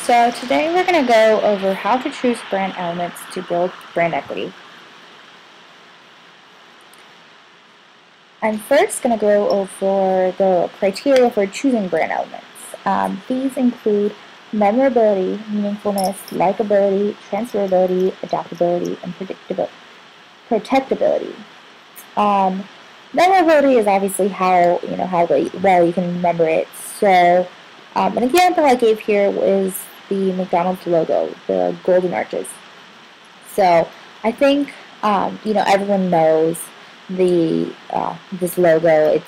So today we're going to go over how to choose brand elements to build brand equity. I'm first going to go over the criteria for choosing brand elements. These include memorability, meaningfulness, likability, transferability, adaptability, and protectability. Memorability is obviously how well you can remember it. So an example I gave here is the McDonald's logo, the golden arches. So I think everyone knows this logo.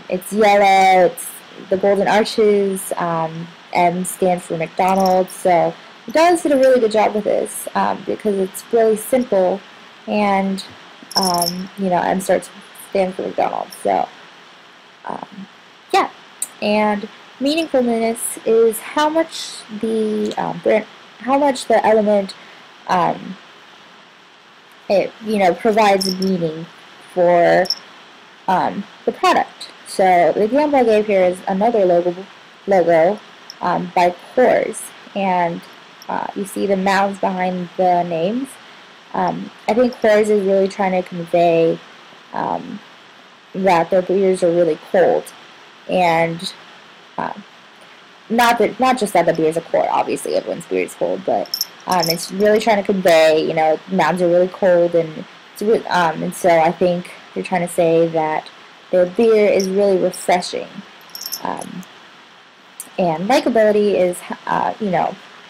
It's yellow. It's the golden arches. M stands for McDonald's. So McDonald's did a really good job with this because it's really simple, and M stands for McDonald's. So yeah, and meaningfulness is how much the element provides meaning for the product. So the example I gave here is another logo by Coors, and you see the mouths behind the names. I think Coors is really trying to convey that their beers are really cold, and not just that the beers are cold. Obviously, everyone's beer is cold, but it's really trying to convey, mouths are really cold, and so I think they're trying to say that their beer is really refreshing. And likability is,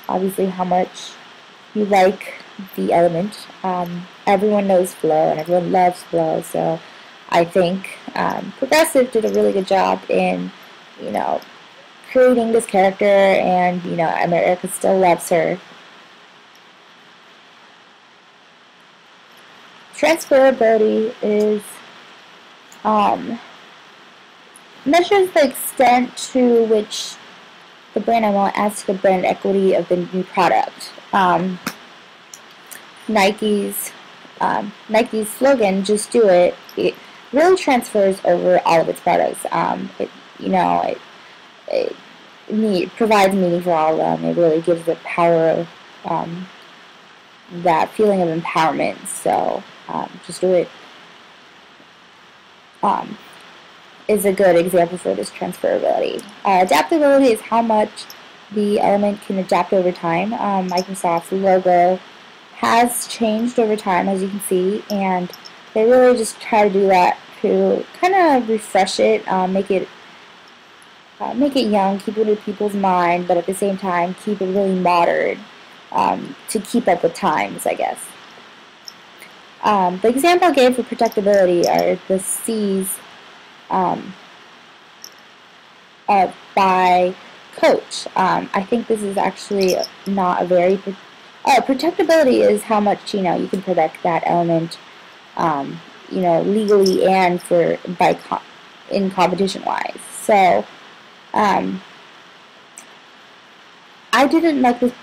obviously how much you like the element. Everyone knows Flow, and everyone loves Flow, so I think Progressive did a really good job in, creating this character, and, America still loves her. Transferability is measures the extent to which the brand element adds to the brand equity of the new product. Nike's slogan, "Just Do It," it really transfers over all of its products. It provides meaning for all of them. It really gives the power, that feeling of empowerment. So just do it. Is a good example for this transferability. Adaptability is how much the element can adapt over time. Microsoft's logo has changed over time, as you can see, and they really just try to do that to kind of refresh it, make it young, keep it in people's mind, but at the same time keep it really modern, to keep up with times, I guess. The example I gave for protectability are the C's by Coach. I think this is actually not a very protectability is how much you can protect that element, legally and in competition wise. So I didn't like the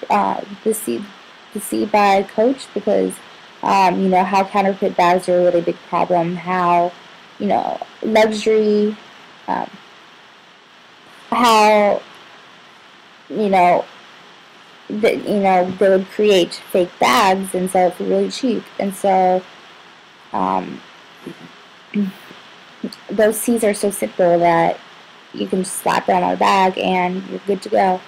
C by Coach because how counterfeit bags are a really big problem. How luxury, how they would create fake bags and sell it for really cheap, and so those C's are so simple that you can just slap them on a bag and you're good to go.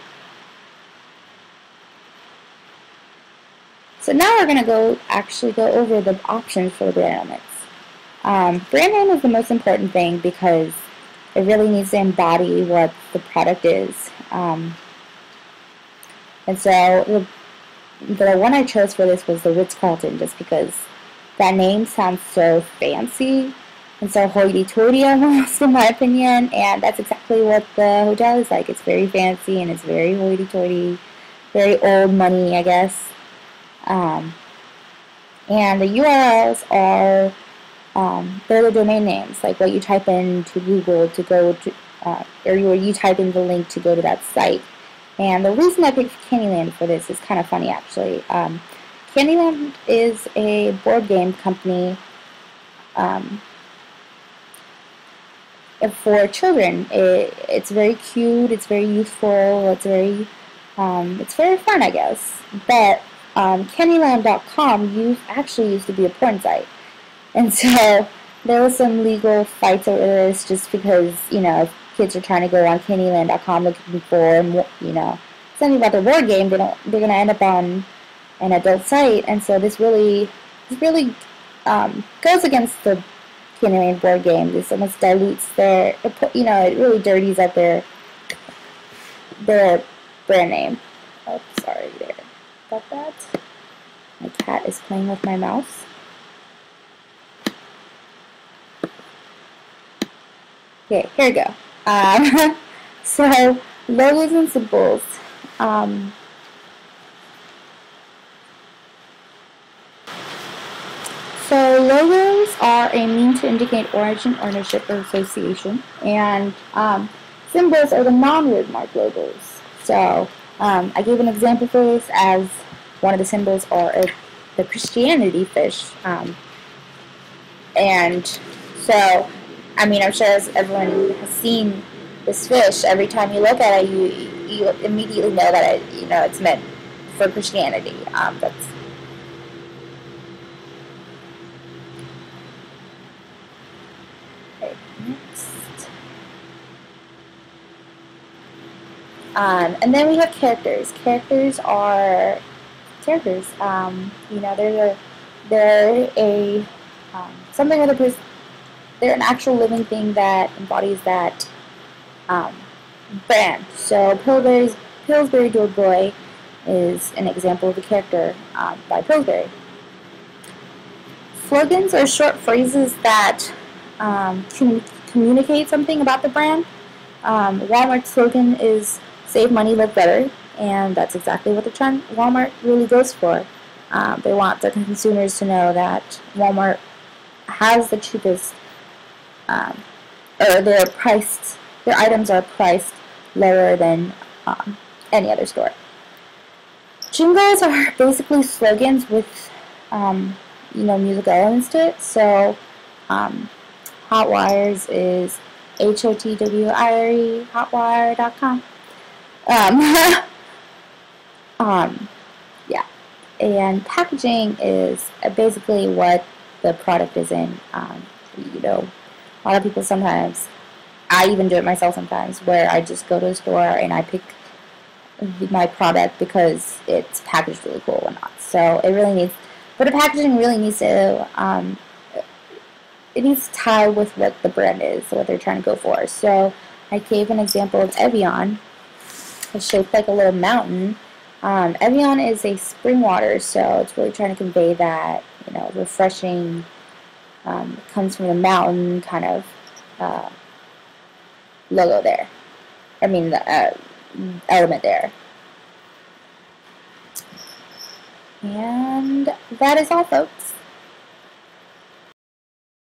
So now we're going to actually go over the options for the brand elements. Brand name is the most important thing because it really needs to embody what the product is. And so the one I chose for this was the Ritz-Carlton, just because that name sounds so fancy and so hoity-toity almost, in my opinion, and that's exactly what the hotel is like. It's very fancy and it's very hoity-toity, very old money, I guess. And the URLs are they're the domain names, like what you type into Google to go to, or you type in the link to go to that site. And the reason I picked Candyland for this is kind of funny, actually. Candyland is a board game company for children. It's very cute, it's very youthful, it's very It's very fun, I guess. But Candyland.com actually used to be a porn site. And so there was some legal fights over this just because, if kids are trying to go on Candyland.com looking for, something about the board game, they're going to end up on an adult site. And so this really goes against the Candyland board game. This almost dilutes it really dirties up their brand name. Oh, sorry there about that. My cat is playing with my mouse. Okay, here we go. So, logos and symbols. So logos are a mean to indicate origin, ownership, or association, and symbols are the non-word mark logos. So I gave an example for this as one of the symbols are the Christianity fish, and so I'm sure as everyone has seen this fish. Every time you look at it, you immediately know that it's meant for Christianity. That's next. And then we have characters. Characters are characters. They're a something with a person. They're an actual living thing that embodies that brand. So Pillsbury Doughboy is an example of a character by Pillsbury. Slogans are short phrases that communicate something about the brand. Walmart's slogan is "Save money, live better," and that's exactly what Walmart really goes for. They want the consumers to know that Walmart has the cheapest, or their items are priced lower than any other store. Jingles are basically slogans with musical elements to it. So Hot Wires is HOTWIRE, hotwire.com. Yeah, and packaging is basically what the product is in. A lot of people sometimes, I even do it myself sometimes, where I just go to a store and I pick my product because it's packaged really cool or not. So but the packaging really needs to, it needs to tie with what the brand is, what they're trying to go for. So I gave an example of Evian. It's shaped like a little mountain. Evian is a spring water, so it's really trying to convey that, refreshing, comes from the mountain kind of logo there. The element there. And that is all, folks.